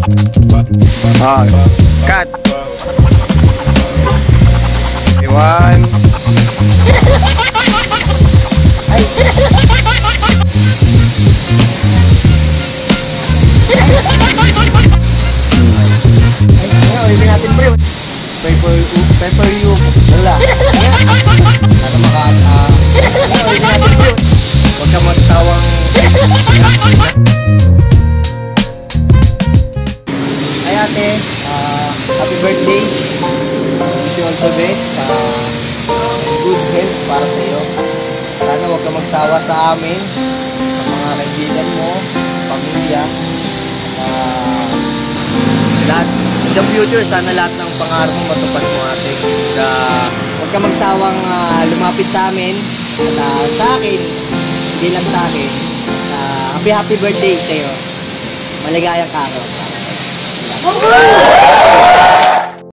Cut. Iwan. Ulitin natin pre. Pepper you. Wala. Para ulitin natin pre. Huwag ka magsawang. Ay ate, happy birthday. Wish you all the best. Good health para sa iyo. Sana huwag ka magsawa sa amin, sa mga kaibigan mo, pamilya, lahat. In the future, sana lahat ng pangarap mo matupad mo ate. Huwag ka magsawang lumapit sa amin at sa akin, hindi lang sa akin. Happy birthday sa iyo. Maligayang araw.